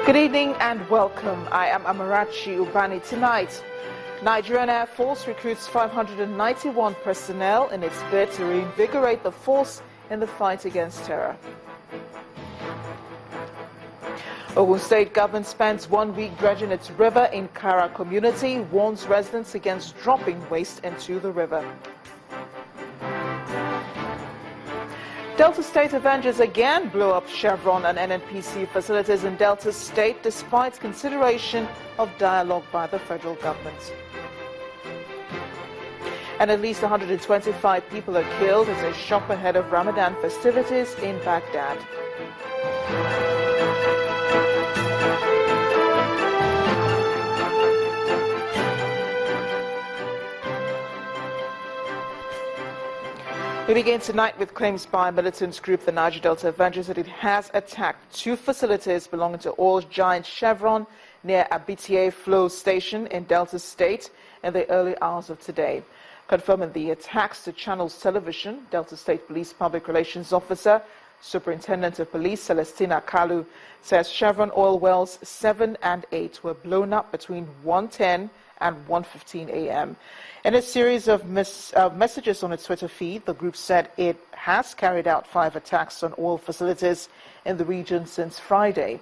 Good evening and welcome. I am Amarachi Ubani. Tonight, Nigerian Air Force recruits 591 personnel in its bid to reinvigorate the force in the fight against terror. Ogun State government spends 1 week dredging its river in Kara community, warns residents against dropping waste into the river. Delta State Avengers again blew up Chevron and NNPC facilities in Delta State despite consideration of dialogue by the federal government. And at least 125 people are killed as they shop ahead of Ramadan festivities in Baghdad. We begin tonight with claims by militant group the Niger Delta Avengers that it has attacked 2 facilities belonging to oil giant Chevron near Abitier Flow Station in Delta State in the early hours of today. Confirming the attacks to Channels Television, Delta State Police Public Relations Officer, Superintendent of Police Celestina Kalu, says Chevron oil wells 7 and 8 were blown up between 1:10 and 1:15 a.m. In a series of messages on its Twitter feed, the group said it has carried out 5 attacks on oil facilities in the region since Friday.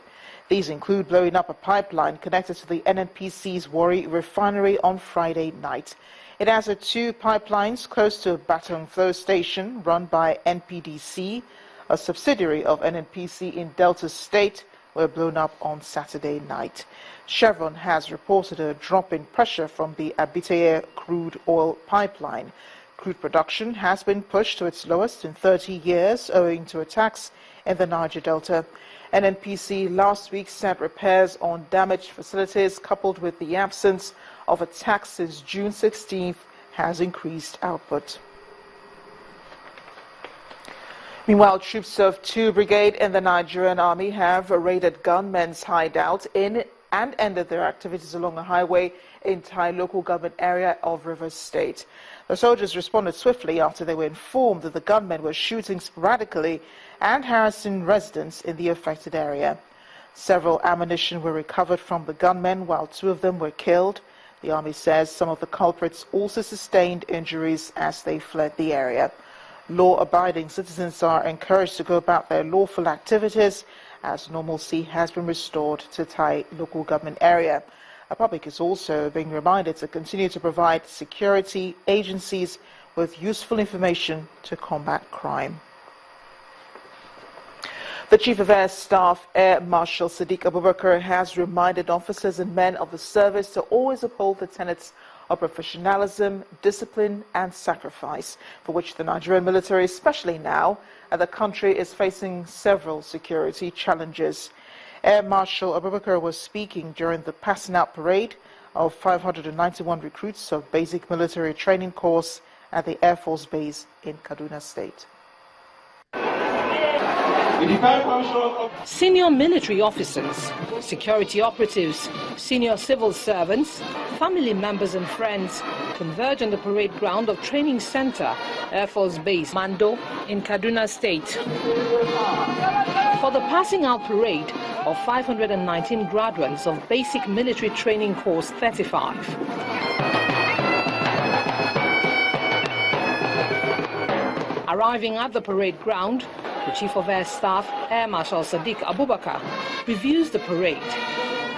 These include blowing up a pipeline connected to the NNPC's Warri refinery on Friday night. It has 2 pipelines close to Baton Flow Station run by NPDC, a subsidiary of NNPC in Delta State, were blown up on Saturday night. Chevron has reported a drop in pressure from the Abitier crude oil pipeline. Crude production has been pushed to its lowest in 30 years owing to attacks in the Niger Delta. NNPC last week said repairs on damaged facilities coupled with the absence of attacks since June 16th has increased output. Meanwhile, troops of 2 Brigade in the Nigerian Army have raided gunmen's hideout in and ended their activities along a highway in Thai local government area of Rivers State. The soldiers responded swiftly after they were informed that the gunmen were shooting sporadically and harassing residents in the affected area. Several ammunition were recovered from the gunmen while 2 of them were killed. The Army says some of the culprits also sustained injuries as they fled the area. Law-abiding citizens are encouraged to go about their lawful activities as normalcy has been restored to Thai local government area. The public is also being reminded to continue to provide security agencies with useful information to combat crime. The Chief of Air Staff, Air Marshal Sadiq Abubakar, has reminded officers and men of the service to always uphold the tenets of professionalism, discipline and sacrifice, for which the Nigerian military, especially now, the country is facing several security challenges. Air Marshal Abubakar was speaking during the passing out parade of 591 recruits of basic military training course at the Air Force Base in Kaduna State. Senior military officers, security operatives, senior civil servants, family members and friends converge on the parade ground of Training Center, Air Force Base, Mando, in Kaduna State, for the passing out parade of 519 graduates of Basic Military Training Course 35. Arriving at the parade ground, the Chief of Air Staff, Air Marshal Sadiq Abubakar, reviews the parade.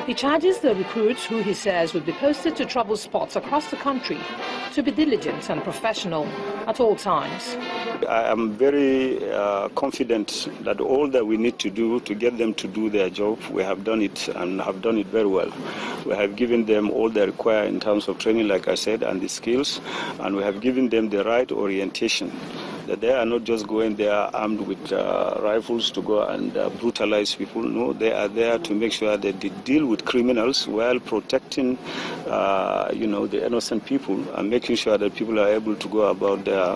He charges the recruits, who he says will be posted to trouble spots across the country, to be diligent and professional at all times. I am very confident that all that we need to do to get them to do their job, we have done it and have done it very well. We have given them all they require in terms of training, like I said, and the skills, and we have given them the right orientation. That they are not just going there armed with rifles to go and brutalize people. No, they are there to make sure that they deal with criminals while protecting, the innocent people and making sure that people are able to go about their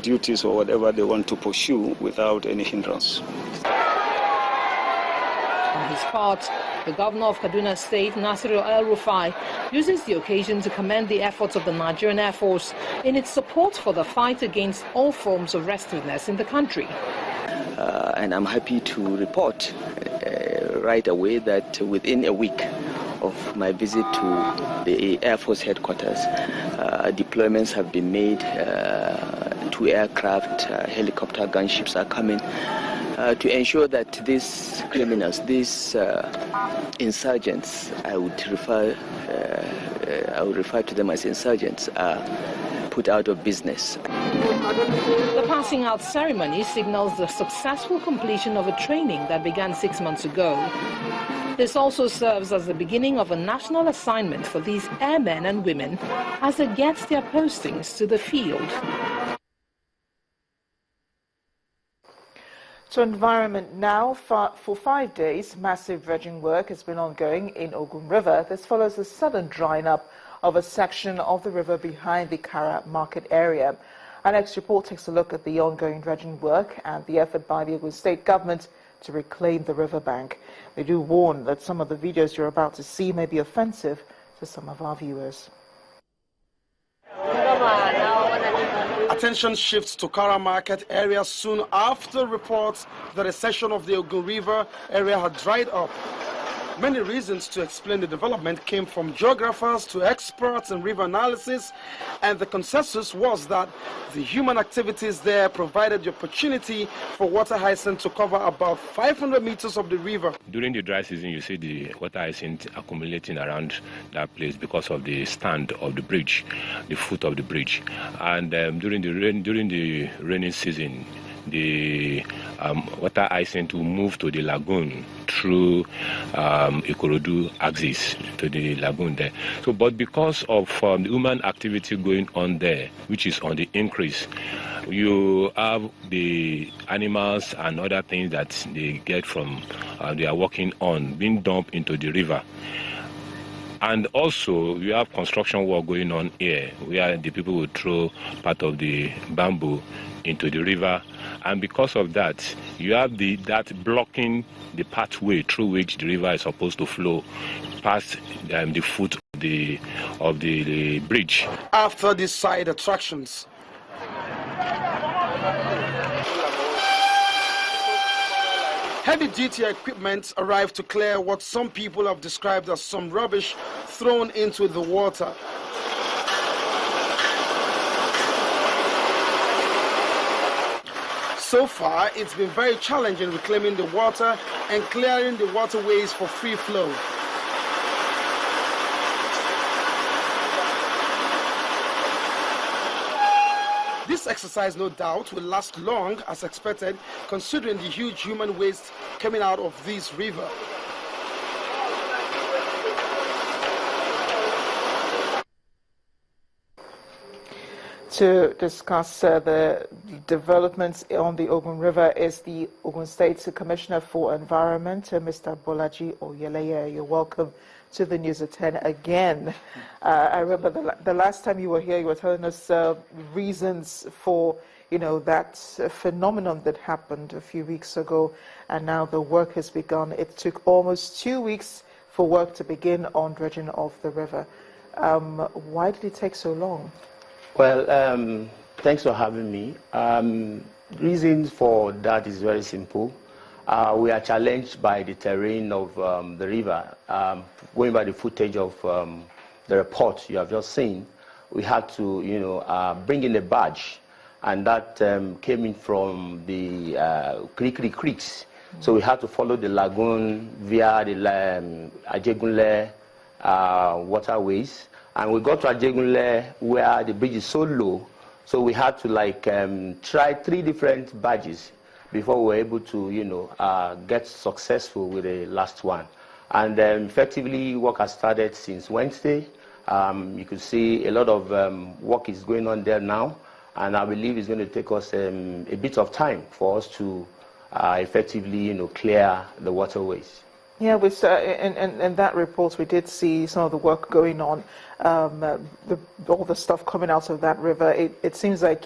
duties or whatever they want to pursue without any hindrance. On his part, the governor of Kaduna State, Nasiru El-Rufai, uses the occasion to commend the efforts of the Nigerian Air Force in its support for the fight against all forms of restiveness in the country. And I'm happy to report right away that within a week of my visit to the Air Force headquarters, deployments have been made. 2 aircraft, helicopter gunships are coming to ensure that these criminals, these insurgents, I would refer to them as insurgents, are put out of business. The passing out ceremony signals the successful completion of a training that began 6 months ago. This also serves as the beginning of a national assignment for these airmen and women as they get their postings to the field. To environment now, for 5 days, massive dredging work has been ongoing in Ogun River. This follows the sudden drying up of a section of the river behind the Kara market area. Our next report takes a look at the ongoing dredging work and the effort by the Ogun State government to reclaim the riverbank. They do warn that some of the videos you're about to see may be offensive to some of our viewers. Attention shifts to Kara Market area soon after reports that a section of the Ogun River area had dried up. Many reasons to explain the development came from geographers to experts in river analysis, and the consensus was that the human activities there provided the opportunity for water hyacinth to cover about 500 meters of the river. During the dry season, you see the water hyacinth accumulating around that place because of the stand of the bridge, the foot of the bridge. And during the rainy season, the water hyacinth will move to the lagoon through Ikorodu axis to the lagoon there. So, but because of the human activity going on there, which is on the increase, you have the animals and other things that they get from they are working on being dumped into the river. And also, you have construction work going on here, where the people will throw part of the bamboo into the river, and because of that, you have that blocking the pathway through which the river is supposed to flow past the foot of the bridge. After these side attractions, heavy-duty equipment arrived to clear what some people have described as some rubbish thrown into the water. So far, it's been very challenging reclaiming the water and clearing the waterways for free flow. This exercise, no doubt, will last long as expected, considering the huge human waste coming out of this river. To discuss the developments on the Ogun River is the Ogun State Commissioner for Environment, Mr. Bolaji Oyeleye. You're welcome to the News at 10 again. I remember the last time you were here, you were telling us reasons for, that phenomenon that happened a few weeks ago, and now the work has begun. It took almost 2 weeks for work to begin on dredging of the river. Why did it take so long? Well, thanks for having me. Reasons for that is very simple. We are challenged by the terrain of the river. Going by the footage of the report you have just seen, we had to, bring in a barge, and that came in from the creeks. So we had to follow the lagoon via the Ajegunle waterways. And we got to Ajegunle where the bridge is so low, so we had to try 3 different barges before we were able to, get successful with the last one. And effectively, work has started since Wednesday. You could see a lot of work is going on there now, and I believe it's going to take us a bit of time for us to effectively, clear the waterways. Yeah, we saw, in that report, we did see some of the work going on, all the stuff coming out of that river. It seems like,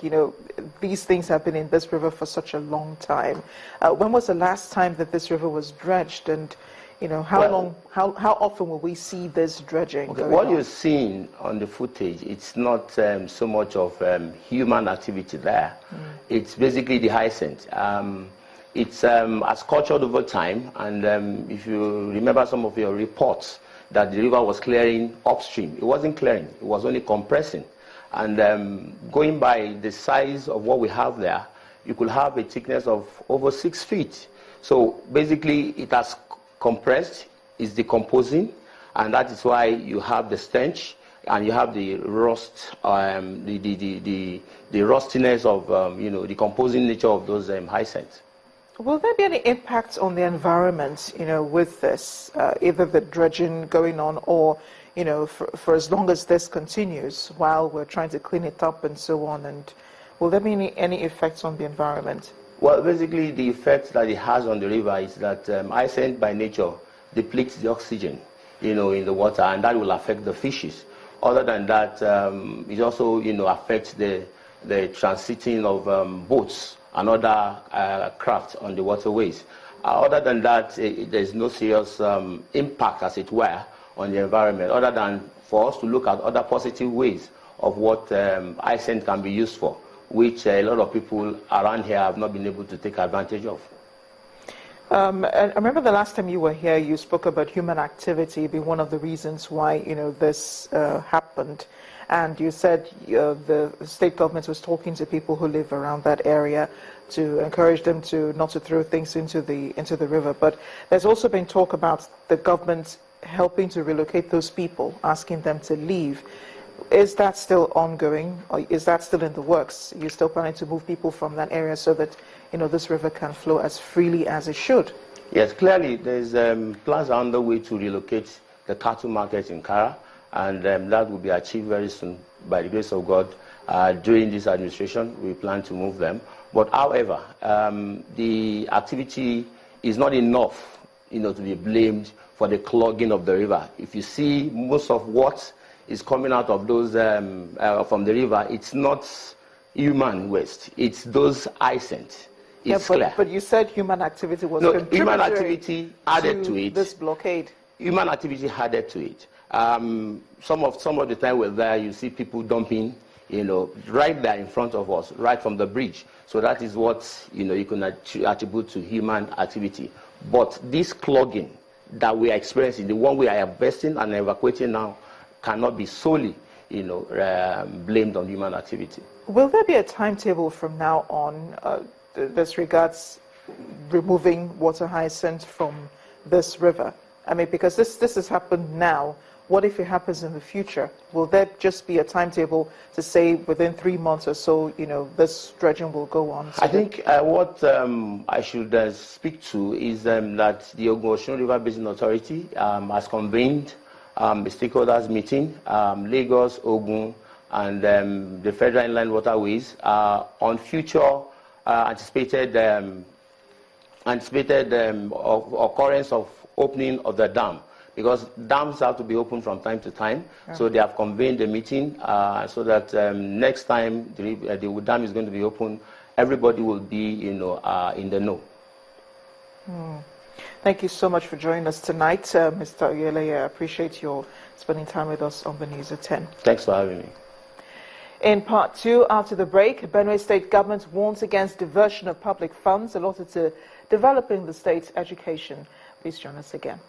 these things have been in this river for such a long time. When was the last time that this river was dredged? And, how often will we see this dredging going what on? you're seeing on the footage, it's not so much of human activity there. It's basically the hyacinth. It's has cultured over time, and if you remember some of your reports that the river was clearing upstream, it wasn't clearing, it was only compressing. And going by the size of what we have there, you could have a thickness of over 6 feet. So basically it has compressed, it's decomposing, and that is why you have the stench and you have the rust, the rustiness of the decomposing nature of those hyacinths. Will there be any impact on the environment, with this, either the dredging going on or, for as long as this continues while we're trying to clean it up and so on? And will there be any effects on the environment? Well, basically the effect that it has on the river is that hyacinth by nature depletes the oxygen, in the water, and that will affect the fishes. Other than that, it also, affects the transiting of boats and other craft on the waterways. Other than that, there's no serious impact, as it were, on the environment, other than for us to look at other positive ways of what hyacinth can be used for, which a lot of people around here have not been able to take advantage of. And I remember the last time you were here, you spoke about human activity being one of the reasons why, this happened. And you said the state government was talking to people who live around that area to encourage them not to throw things into the river. But there's also been talk about the government helping to relocate those people, asking them to leave. Is that still ongoing, or is that still in the works? You're still planning to move people from that area so that this river can flow as freely as it should? Yes, clearly there's plans are underway to relocate the cattle market in Kara. And that will be achieved very soon by the grace of God. During this administration, we plan to move them. But however, the activity is not enough, to be blamed for the clogging of the river. If you see most of what is coming out of those from the river, it's not human waste. It's those hyacinths. It's clear. But you said human activity was contributory human activity added to it. This blockade. Human activity added to it. Some of the time we're there, you see people dumping, right there in front of us, right from the bridge. So that is what, you can attribute to human activity. But this clogging that we are experiencing, the one we are investing and evacuating now, cannot be solely, blamed on human activity. Will there be a timetable from now on this regards removing water hyacinth from this river? I mean, because this has happened now. What if it happens in the future? Will there just be a timetable to say within 3 months or so, this dredging will go on? I think what I should speak to is that the Ogun River Basin Authority has convened a stakeholders meeting, Lagos, Ogun, and the Federal Inland Waterways on future anticipated occurrence of opening of the dam. Because dams have to be opened from time to time, so they have convened a meeting so that next time the dam is going to be opened, everybody will be, in the know. Thank you so much for joining us tonight, Mr. Oyele. I appreciate your spending time with us on the News at 10. Thanks for having me. In part 2, after the break, Benue State government warns against diversion of public funds allotted to developing the state's education. Please join us again.